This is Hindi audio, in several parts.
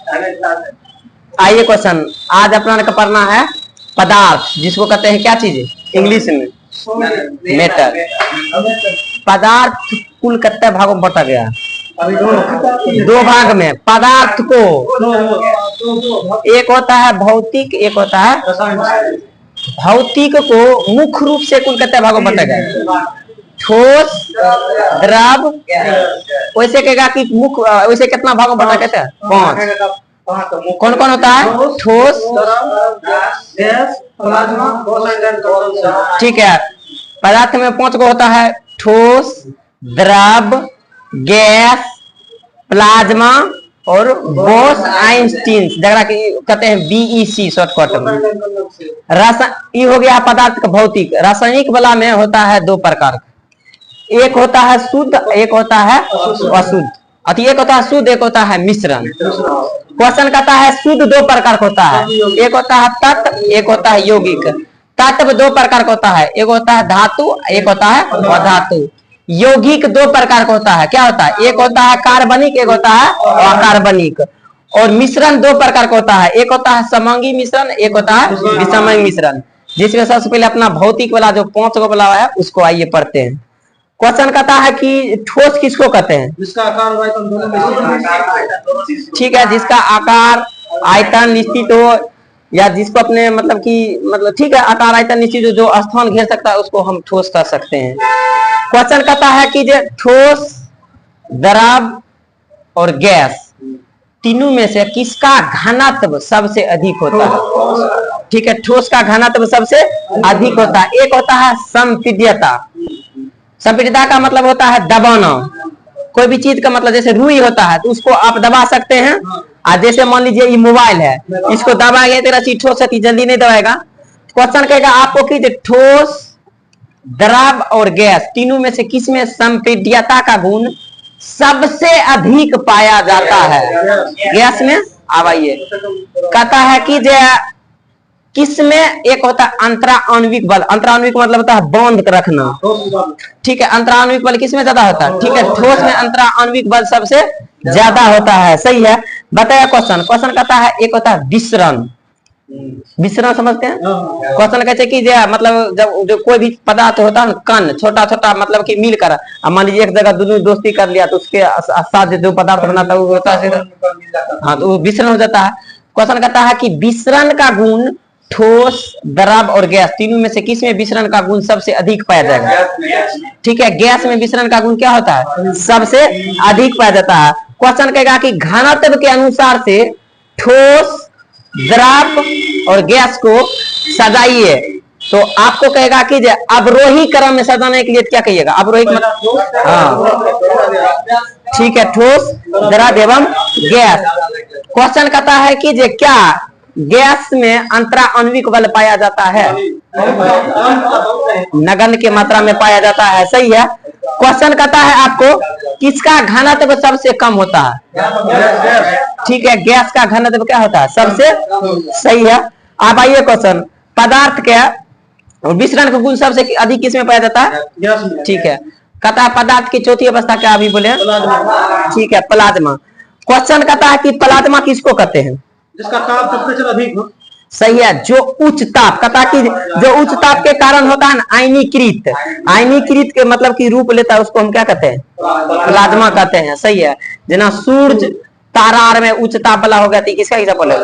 आइए क्वेश्चन आज अपना का पढ़ना है पदार्थ, जिसको कहते हैं क्या चीज इंग्लिश में मैटर। पदार्थ कुल कितने भागों में बांटा गया? दो भाग में। पदार्थ को एक होता है भौतिक, एक होता है भौतिक को मुख्य रूप से कुल कितने भागों में बांटा गया? ठोस, द्रव। वैसे कहेगा कि मुख्य वैसे कितना भागों में बांटा कहते हैं? 5। कौन कौन होता है? ठोस, ठीक है। पदार्थ में 5 को होता है ठोस, द्रव, गैस, प्लाज्मा और बोस आइंस्टीन, जगह कहते हैं बीईसी शॉर्टकट में। ये हो गया पदार्थ का भौतिक। रासायनिक वाला में होता है 2 प्रकार, एक होता है शुद्ध, एक होता है अशुद्ध। एक होता है शुद्ध, एक होता है मिश्रण। क्वेश्चन कहता है शुद्ध 2 प्रकार का होता है, एक होता है तत्व, एक होता है यौगिक। तत्व 2 प्रकार का होता है, एक होता है धातु, एक होता है अधातु। यौगिक 2 प्रकार का होता है, क्या होता है? एक होता है कार्बनिक, एक होता है अकार्बनिक। और मिश्रण 2 प्रकार का होता है, एक होता है समंगी मिश्रण, एक होता है विषमंगी मिश्रण। जिसमें सबसे पहले अपना भौतिक वाला जो 5 को वाला है उसको आइए पढ़ते हैं। क्वेश्चन कहता है कि ठोस किसको कहते हैं? जिसका आकार आयतन दोनों, ठीक है, जिसका आकार आयतन निश्चित हो, या जिसको अपने मतलब कि ठीक है आकार आयतन निश्चित हो, जो स्थान घेर सकता है उसको हम ठोस कर सकते हैं। क्वेश्चन कहता है कि जो ठोस, द्रव और गैस तीनों में से किसका घनत्व सबसे अधिक होता है? ठीक है, ठोस का घनत्व सबसे अधिक होता है। एक होता है संपीड्यता। संपीड्यता का मतलब होता है दबाना। कोई भी चीज का मतलब जैसे रुई होता है तो उसको आप दबा सकते हैं। आज जैसे मान लीजिए ये मोबाइल है, इसको दबाएंगे तेरा चीज ठोस है, जल्दी नहीं दबाएगा। क्वेश्चन कहेगा आपको कि ठोस, द्रव और गैस तीनों में से किस में संपीड्यता का गुण सबसे अधिक पाया जाता है? गैस में। अब आइए कहता है कि किसमें एक होता है अंतराणविक बल। अंतराणविक मतलब होता है बांध कर रखना। ठीक है, अंतराणविक बल किसमें ज्यादा होता है? ठीक है, ठोस में अंतराणविक बल सबसे ज्यादा होता है। सही है, बताया क्वेश्चन। क्वेश्चन कहता है एक होता है विसरण। विसरण समझते हैं? क्वेश्चन कहते हैं कि मतलब जब जो कोई भी पदार्थ होता है कण छोटा छोटा मतलब कि मिलकर, मान लीजिए एक जगह दोनों दोस्ती कर लिया तो उसके साथ जो पदार्थ बनाता है वो होता है, हाँ, तो वो विसरण हो जाता है। क्वेश्चन कहता है कि विसरण का गुण ठोस, द्रव और गैस तीनों में से किस में विसरण का गुण सबसे अधिक पाया जाएगा? ठीक है, गैस में विसरण का गुण क्या होता है? सबसे अधिक पाया जाता है। क्वेश्चन कहेगा कि घनत्व के अनुसार से ठोस, द्रव और गैस को सजाइए। तो आपको कहेगा कि अवरोही क्रम में सजाने के लिए क्या कहिएगा? अवरोही मतलब, हाँ, ठीक है, ठोस, द्रव एवं गैस। क्वेश्चन कहता है कि क्या गैस में अंतराणविक बल पाया जाता है? नगण्य की मात्रा में पाया जाता है। सही है। क्वेश्चन कहता है आपको किसका घनत्व सबसे कम होता है? ठीक है, गैस का घनत्व क्या होता है? सबसे। सही है। अब आइए क्वेश्चन, पदार्थ क्या विसरण का गुण सबसे अधिक किसमें पाया जाता है? ठीक है, कहता है पदार्थ की चौथी अवस्था क्या अभी बोले? ठीक है, प्लाज्मा। क्वेश्चन कहता है कि प्लाज्मा किसको कहते हैं? जिसका ताप टेम्परेचर अधिक हो। सही है, जो उच्च ताप, कहता कि जो उच्च ताप के कारण होता है आयनीकृत। आयनीकृत के मतलब की रूप लेता है उसको हम क्या कहते हैं? प्लाज्मा कहते हैं। सही है, जना सूर्य तारा में उच्च ताप वाला हो गया तो किसका एग्जांपल है?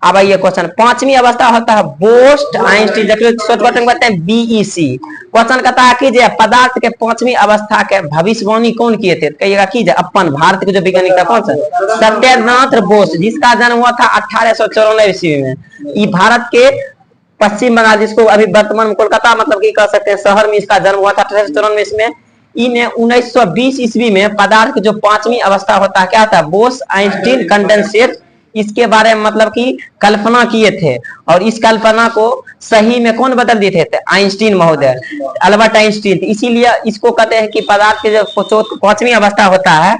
अब आइए क्वेश्चन, 5वीं अवस्था होता है बोस्ट आइंस्टीन, शॉर्टकट में कहते हैं बीईसी। क्वेश्चन कहता है कि पदार्थ के 5वीं अवस्था के भविष्यवाणी कौन किए थे? कहिएगा कि अपन भारत के जो वैज्ञानिक था कौन सा? सत्येंद्रनाथ बोस, जिसका जन्म हुआ था 1894 ईस्वी में। ये भारत के पश्चिम बंगाल, जिसको अभी वर्तमान में कोलकाता मतलब की कह सकते हैं शहर में इसका जन्म हुआ था 1894 ईस्वी में। इन्हें 1920 ईस्वी में पदार्थ की जो 5वीं अवस्था होता है क्या होता है? बोस आइंस्टीन कंडेंसेट, इसके बारे में मतलब की कल्पना किए थे। और इस कल्पना को सही में कौन बदल दिए थे? आइंस्टीन महोदय, अल्बर्ट आइंस्टीन। इसीलिए इसको कहते हैं कि पदार्थ के जो 5वीं अवस्था होता है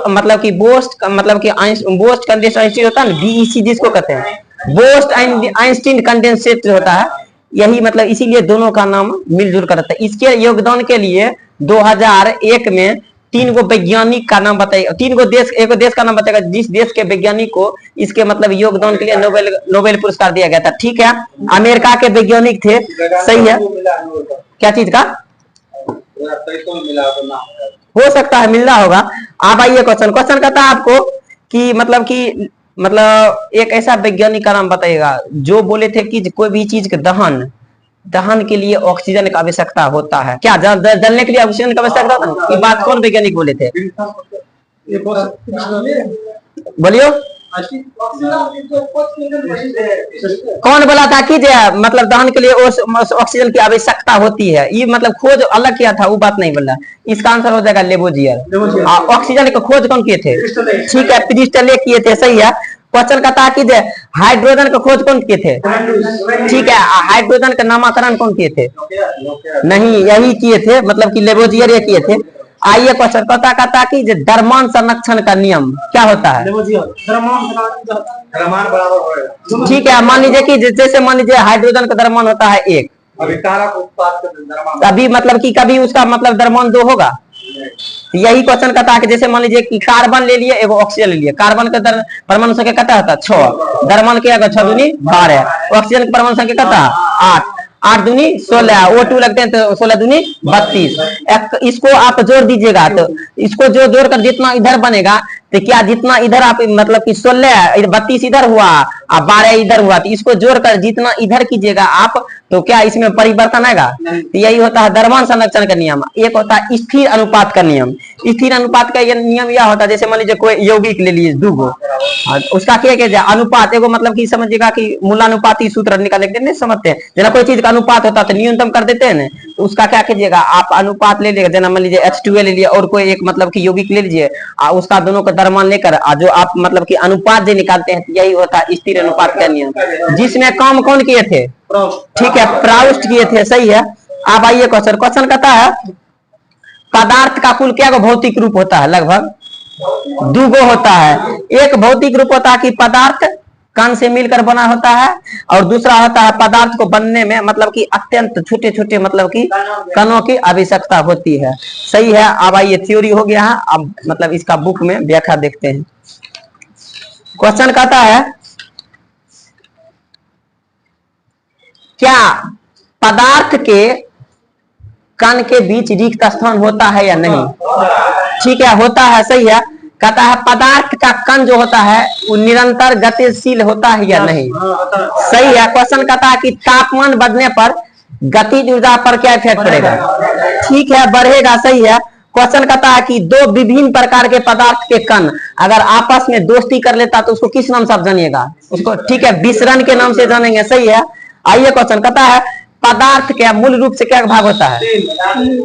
मतलब कि बोस्ट मतलब कि बोस्ट कंडेंसेट आइंस्टीन होता है ना, बीईसी जिसको कहते हैं, बोस्ट आइंस्टीन कंडेंसेट होता है। यही मतलब इसीलिए दोनों का नाम मिलजुल कर रहता है। इसके योगदान के लिए 2001 में तीन गो वैज्ञानिक का नाम बताइएगा, तीन गो देश, एक देश का नाम बताएगा जिस देश के वैज्ञानिक को इसके मतलब योगदान के लिए नोबेल पुरस्कार दिया गया था। ठीक है, अमेरिका के वैज्ञानिक थे, सही है। क्या चीज का हो सकता है, मिलना होगा। आप आइए क्वेश्चन कहता है आपको कि मतलब एक ऐसा वैज्ञानिक का नाम बताइएगा जो बोले थे कि कोई भी चीज के दहन के लिए ऑक्सीजन की आवश्यकता होता है। क्या जलने के लिए ऑक्सीजन की आवश्यकता होता है? ये बात कौन वैज्ञानिक बोले थे? बोलियो, कौन बोला था कि मतलब दहन के लिए ऑक्सीजन की आवश्यकता होती है? ये मतलब खोज अलग किया था, वो बात नहीं बोला। इसका आंसर हो जाएगा लेबोजियर। ऑक्सीजन की खोज कौन किए थे? ठीक है, प्रिस्टले किए थे, सही है। क्वेश्चन कहता है कि हाइड्रोजन का खोज कौन किए थे? ठीक है, हाइड्रोजन का नामकरण कौन किए थे? नहीं, यही किए थे, मतलब कि लेबोजियर ये किए थे। आइए क्वेश्चन कहता कि द्रव्यमान संरक्षण का नियम क्या होता है? ठीक है, मान लीजिए कि जैसे मान लीजिए हाइड्रोजन का द्रव्यमान होता है 1, अभी मतलब कि कभी उसका मतलब द्रव्यमान 2 होगा। यही क्वेश्चन कहता है कि जैसे मान लीजिए कि कार्बन ले लिए, एगो ऑक्सीजन ले लिए, कार्बन का परमाणु संख्या कितना होता है? 6, द्रव्यमान क्या होगा? 6 दूनी 12, ऑक्सीजन का परमाणु संख्या कितना? 8, 8 दूनी 16, O2 लगते हैं तो 16 दूनी 32। इसको आप जोड़ दीजिएगा तो इसको जो जोड़कर जितना इधर बनेगा, तो क्या जितना इधर आप मतलब कि 16 32 इधर हुआ और 12 इधर हुआ, तो इसको जोड़कर जितना इधर कीजिएगा आप, तो क्या इसमें परिवर्तन आएगा? तो यही होता है द्रव्यमान संरक्षण का नियम। एक होता है स्थिर अनुपात का नियम। स्थिर अनुपात का ये नियम यह होता है, जैसे मान लीजिए कोई यौगिक ले लीजिए 2 गो, उसका क्या अनुपात, एगो मतलब कि समझिएगा कि मूलानुपाती सूत्र निकाले नहीं समझते हैं, जना कोई चीज का अनुपात होता है तो न्यूनतम कर देते हैं ना, तो उसका क्या कीजिएगा आप अनुपात ले लीजिएगा। जना मान लीजिए H2O ले लिए और कोई एक मतलब कि यौगिक ले लीजिए, उसका दोनों का द्रव्यमान लेकर जो आप मतलब कि अनुपात जो निकालते हैं, यही होता है स्थिर अनुपात का नियम, जिसमें काम कौन किए थे? ठीक है, प्राउस्ट किए थे, सही है। अब आइए क्वेश्चन कहता है पदार्थ का कुल क्या भौतिक रूप होता है? लगभग 2 गो होता है। एक भौतिक रूप होता है कि पदार्थ कण से मिलकर बना होता है, और दूसरा होता है पदार्थ को बनने में मतलब कि अत्यंत छोटे छोटे मतलब कि कणों की आवश्यकता होती है, सही है। अब आइए थ्योरी हो गया है, अब मतलब इसका बुक में व्याख्या देखते हैं। क्वेश्चन कहता है क्या पदार्थ के कण के बीच रिक्त स्थान होता है या नहीं? ठीक है, होता है, सही है। कहता है पदार्थ का कण जो होता है वो निरंतर गतिशील होता है या नहीं? सही है। क्वेश्चन कहता है कि तापमान बढ़ने पर गतिज ऊर्जा पर क्या इफेक्ट पड़ेगा? ठीक है, बढ़ेगा, सही है। क्वेश्चन कहता है कि 2 विभिन्न प्रकार के पदार्थ के कण अगर आपस में दोस्ती कर लेता तो उसको किस नाम से आप जानिएगा? उसको ठीक है विसरण के नाम से जानेंगे, सही है। आइए क्वेश्चन कहता है पदार्थ के मूल रूप से क्या भाग होता है?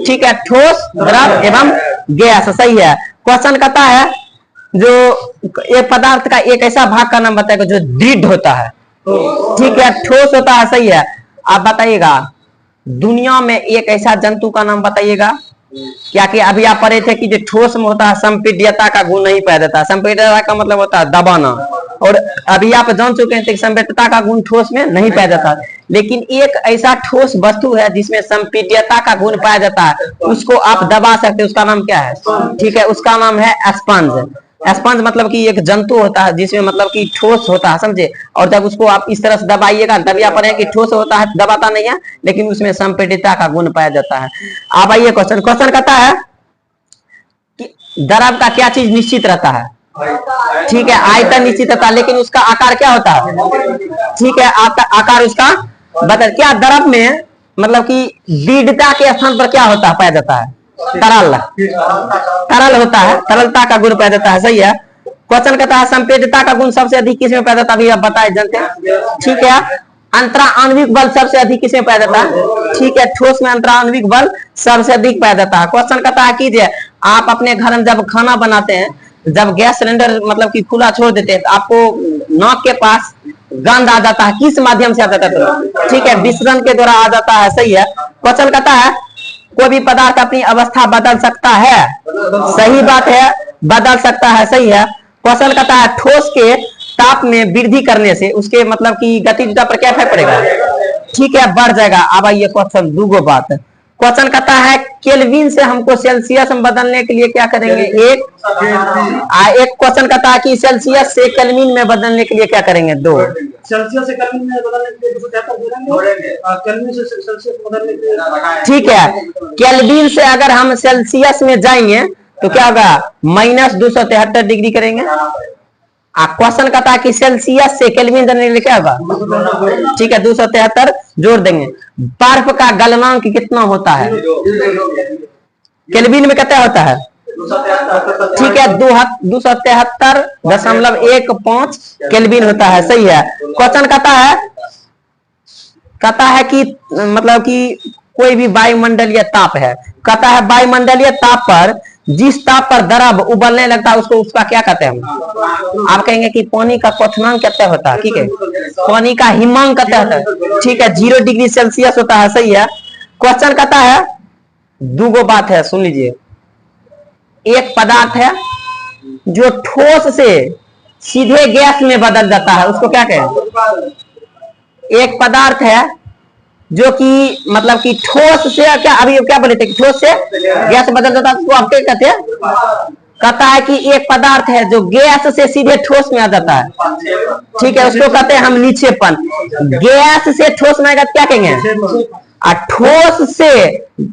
ठीक है, ठोस, द्रव एवं गैस, सही है। क्वेश्चन कहता है जो एक पदार्थ का एक ऐसा भाग का नाम बताएगा जो दृढ़ होता है। ठीक है, ठोस होता है, सही है। आप बताइएगा दुनिया में एक ऐसा जंतु का नाम बताइएगा। क्या कि अभी आप पढ़े थे कि जो ठोस में होता है संपीड्यता का गुण नहीं पाया जाता। संपीड्यता का मतलब होता है दबाना, और अभी आप जान चुके हैं कि संपीड्यता का गुण ठोस में नहीं पाया जाता। लेकिन एक ऐसा ठोस वस्तु है जिसमें संपीड्यता का गुण पाया जाता है, उसको आप दबा सकते हैं, उसका नाम क्या है? ठीक है, उसका नाम है स्पंज। स्पंज मतलब कि एक जंतु होता है जिसमें मतलब कि ठोस होता है, समझे। और जब उसको आप इस तरह से दबाइएगा तभी आप पढ़े कि ठोस होता है, दबाता नहीं है, लेकिन उसमें संपीड्यता का गुण पाया जाता है। अब आइए क्वेश्चन कहता है कि द्रव का क्या चीज निश्चित रहता है? ठीक है, आयतन निश्चित रहता है, लेकिन उसका आकार क्या होता है? ठीक है, आकार उसका बता। क्या द्रव में मतलब कि दृढ़ता के स्थान पर क्या होता है पाया जाता है? तरल होता है, तरलता का गुण पाया जाता है, सही है। क्वेश्चन कहता है संपीड्यता का गुण सबसे अधिक किसमें पाया जाता है? अभी आप बताए जानते हैं, ठीक है। अंतरा आणविक बल सबसे अधिक किसमें पाया जाता है? ठीक है, ठोस में अंतरा आणविक बल सबसे अधिक पाया जाता है। क्वेश्चन कहता है कीजिए आप अपने घर में जब खाना बनाते हैं, जब गैस सिलेंडर मतलब कि खुला छोड़ देते हैं तो आपको नाक के पास गंध आ जाता है, किस माध्यम से आ जाता है? ठीक है, विसरण के द्वारा आ जाता है, सही है। क्वेश्चन कहता है कोई भी पदार्थ अपनी अवस्था बदल सकता है? सही बात है, बदल सकता है, सही है। क्वेश्चन कहता है ठोस के ताप में वृद्धि करने से उसके मतलब कि गतिज पर क्या इफेक्ट पड़ेगा? ठीक है, बढ़ जाएगा। अब आइए क्वेश्चन 2 बात। क्वेश्चन कहता है केल्विन से हमको सेल्सियस में बदलने के लिए क्या करेंगे? एक क्वेश्चन कहता है कि सेल्सियस से केल्विन में बदलने के लिए क्या करेंगे? 2। सेल्सियस से केल्विन में बदलने के लिए 273 जोड़ेंगे और केल्विन से सेल्सियस बदलने के लिए, ठीक है। केल्विन से अगर हम सेल्सियस में जाएंगे तो क्या होगा? -273 डिग्री करेंगे। क्वेश्चन कहता है कि सेल्सियस से केल्विन जाने के लिए क्या होगा? ठीक है, 273 जोड़ देंगे। बर्फ का गलनांक कितना होता है? केल्विन में कितना होता है? ठीक है, 273.15 केल्विन होता है। सही है। क्वेश्चन कहता है कि मतलब कि कोई भी वायुमंडलीय ताप है, कहता है वायुमंडलीय ताप पर जिस ताप पर द्रव उबलने लगता है उसको उसका क्या कहते हैं? आप कहेंगे कि पानी का क्वथनांक कितना होता है? ठीक है, पानी का हिमांक कितना होता है? ठीक है, 0 डिग्री सेल्सियस होता है। सही है। क्वेश्चन कहता है, 2 बात है, सुन लीजिए। एक पदार्थ है जो ठोस से सीधे गैस में बदल जाता है, उसको क्या कहें? एक पदार्थ है जो कि मतलब कि ठोस से अभी क्या बोले थे कि ठोस से गैस बदल जाता है, उसको आप क्या कहते हैं? कहता है कि एक पदार्थ है जो गैस से सीधे ठोस में आ जाता है। ठीक है, उसको कहते हैं हम नीचेपन। गैस से ठोस में आएगा क्या कहेंगे? और ठोस से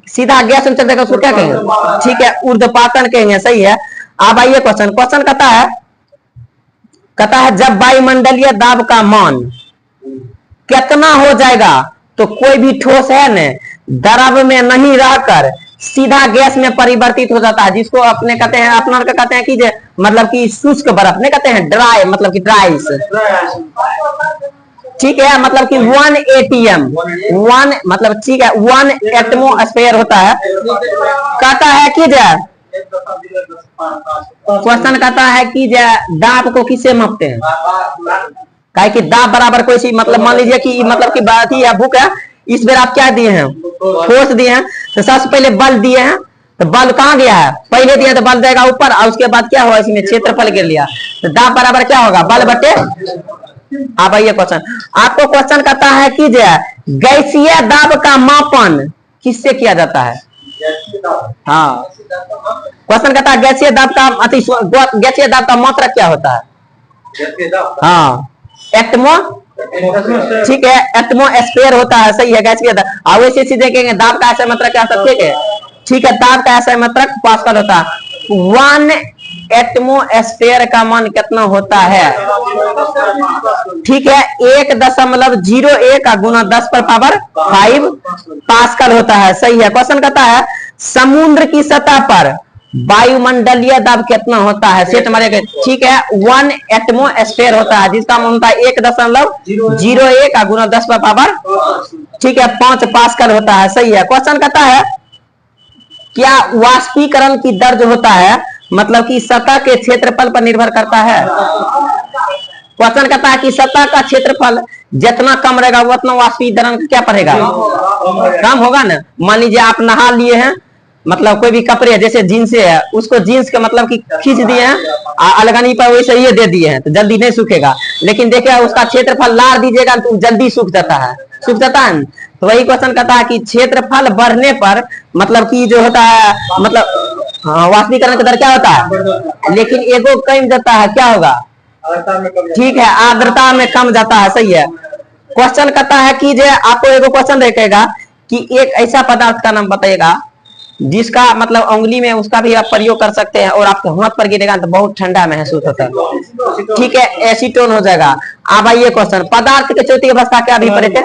सीधा गैस में चल जाएगा उसको क्या कहेंगे? ठीक है, ऊर्ध्वपातन कहेंगे। सही है। अब आइए क्वेश्चन कहता है जब वायुमंडलीय दाब का मान कितना हो जाएगा तो कोई भी ठोस है न द्रव में नहीं रहकर सीधा गैस में परिवर्तित हो जाता है, जिसको अपने कहते हैं कहते हैं कि मतलब कि शुष्क बर्फ नहीं कहते हैं, ड्राई मतलब कि ड्राइस। ठीक है, मतलब कि 1 ATM 1 मतलब ठीक है 1 एटमोस्फेयर होता है। कहता है कि क्वेश्चन कहता है कि दाब को किससे मापते हैं? काहे कि दाब बराबर कोई सी मतलब मान लीजिए कि मतलब की बात ही है, भूख है, इस बार आप क्या दिए हैं? ठोस दिए हैं। तो सबसे पहले बल दिए हैं, तो बल कहाँ गया है? पहले दिया तो बल जाएगा ऊपर, और उसके बाद क्या हुआ? इसमें क्षेत्रफल गिर लिया, तो दाब बराबर क्या होगा? बल बटे। अब आइए क्वेश्चन, आपको क्वेश्चन कहता है कि गैसीय दाब का मापन किससे किया जाता है? हाँ, क्वेश्चन कहता है गैसीय दाब का गैसीय दाब का मात्रक क्या होता है? हाँ, एटमो। ठीक है, एटमोस्फेयर होता है। सही है, गैसीय दाब। वैसे सीधे कहेंगे दाब का ऐसा मात्रक क्या होता है? ठीक है, ठीक है, दाब का ऐसा मात्रक पास्कल होता है। 1 एटमोस्फेयर का मान कितना होता है? ठीक है, 1.01 गुना 10⁻5 पास्कल होता है। सही है। क्वेश्चन कहता है समुद्र की सतह पर वायुमंडलीय दाब कितना होता है? सेट मारेगा। ठीक है, 1 एटमोस्फेयर होता है, जिसका मान होता है 1.01 गुना 10⁻5 ठीक है 5 पास्कल होता है। सही है। क्वेश्चन कहता है क्या वाष्पीकरण की दर जो होता है मतलब कि सतह के क्षेत्रफल पर निर्भर करता है? क्वेश्चन कहता है कि सतह का क्षेत्रफल जितना कम रहेगा उतना वाष्पीकरण क्या पड़ेगा? कम होगा ना। मान लीजिए आप नहा लिए हैं, मतलब कोई भी कपड़े जैसे जीन्स है, उसको जीन्स का मतलब कि खींच दिए हैं, अलगनी पर वैसे ये दे दिए हैं तो जल्दी नहीं सूखेगा, लेकिन देखिए उसका क्षेत्रफल लार दीजिएगा तो जल्दी सूख जाता है। तो वही क्वेश्चन कहता है कि क्षेत्रफल बढ़ने पर मतलब कि जो होता है मतलब वाष्पीकरण का दर क्या होता है, लेकिन एगो कम जाता है, क्या होगा? ठीक है, आर्द्रता में कम जाता है। सही है। क्वेश्चन कहता है कि आपको एगो क्वेश्चन देखेगा कि एक ऐसा पदार्थ का नाम बताइएगा जिसका मतलब उंगली में उसका भी आप प्रयोग कर सकते हैं और आपके हाथ पर गिरेगा तो बहुत ठंडा महसूस होता है। ठीक है, एसीटोन हो जाएगा। अब आइए क्वेश्चन, पदार्थ के चौथी अवस्था क्या अभी पढ़े थे?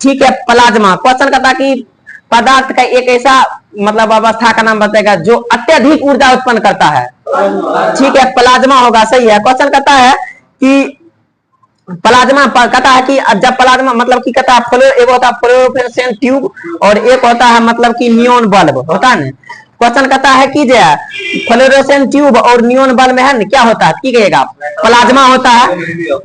ठीक है, प्लाज्मा। क्वेश्चन कहता है कि पदार्थ का एक ऐसा मतलब अवस्था का नाम बताएगा जो अत्यधिक ऊर्जा उत्पन्न करता है। ठीक है, प्लाज्मा होगा। सही है। क्वेश्चन कहता है कि प्लाज्मा कहता है कि जब प्लाज्मा मतलब कि कहता है एक होता है फ्लोरोसेंट ट्यूब और एक होता है मतलब कि नियॉन बल्ब होता है ना। क्वेश्चन कहता है कि फ्लोरोसेंट ट्यूब और नियॉन बल्ब में है ना क्या होता है? की कहेगा? प्लाज्मा होता है,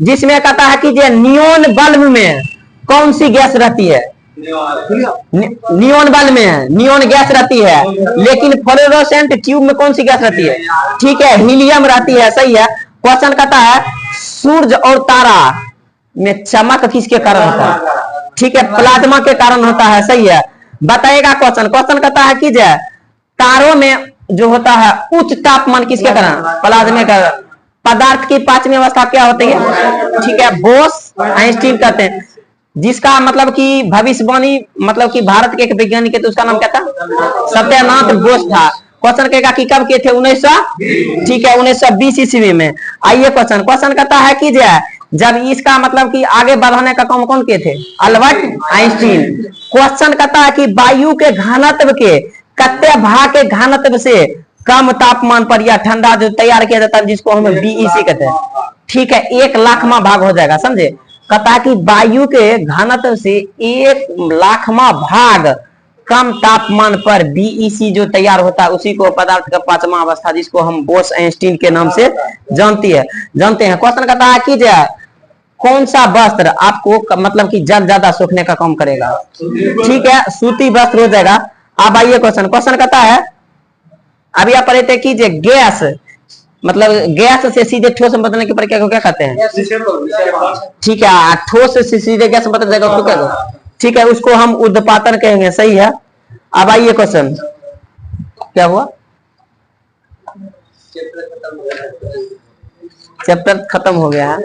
जिसमें कहता है कि नियॉन बल्ब में कौन सी गैस रहती है? नियॉन बल्ब में नियॉन गैस रहती है, लेकिन फ्लोरोसेंट ट्यूब में कौन सी गैस रहती है? ठीक है, हीलियम रहती है। सही है। क्वेश्चन कहता है सूर्य और तारा में चमक किसके कारण होता है? ठीक है, प्लाज्मा के कारण होता है। सही है। बताएगा क्वेश्चन। क्वेश्चन कहता है कि जो तारों में जो होता है उच्च तापमान किसके कारण, प्लाज्मा का। पदार्थ की पांचवी अवस्था क्या होती है, ठीक है, बोस आइंस्टीन कहते हैं। जिसका मतलब कि भविष्यवाणी मतलब कि भारत के एक वैज्ञानिक है, तो उसका नाम क्या था, सत्यनाथ बोस था। क्वेश्चन कहेगा कि कब के थे, 1900, ठीक है, 1920 ईस्वी में। आइए क्वेश्चन। क्वेश्चन कहता है कि जब इसका मतलब कि आगे बढ़ाने का काम कौन किए थे, अल्बर्ट आइंस्टीन। क्वेश्चन कहता है कि वायु के घनत्व के कत्ते भाग के घनत्व से कम तापमान पर या ठंडा जो तैयार किया जाता है, जिसको हम बीईसी कहते हैं, ठीक है, 1,00,000वां भाग हो जाएगा, समझे। कहता है कि वायु के घनत्व से 1,00,000वां भाग कम तापमान पर बीईसी जो तैयार होता है, उसी को पदार्थ का पांचवा अवस्था, जिसको हम बोस आइंस्टीन के नाम से जानते हैं। क्वेश्चन कहता है कि कौन सा वस्त्र आपको मतलब कि जल ज्यादा सूखने का काम करेगा, ठीक है, सूती वस्त्र हो जाएगा। अब आइए क्वेश्चन। क्वेश्चन कहता है, अभी आप पढ़े थे कि गैस मतलब गैस से सीधे ठोस में बदलने की प्रक्रिया को क्या कहते हैं, ठीक है, ठोस से सीधे गैस में बदल जाएगा उसको क्या कहते, ठीक है, उसको हम उद्पातन कहेंगे, सही है। अब आइए क्वेश्चन, क्या हुआ, चैप्टर खत्म हो गया है।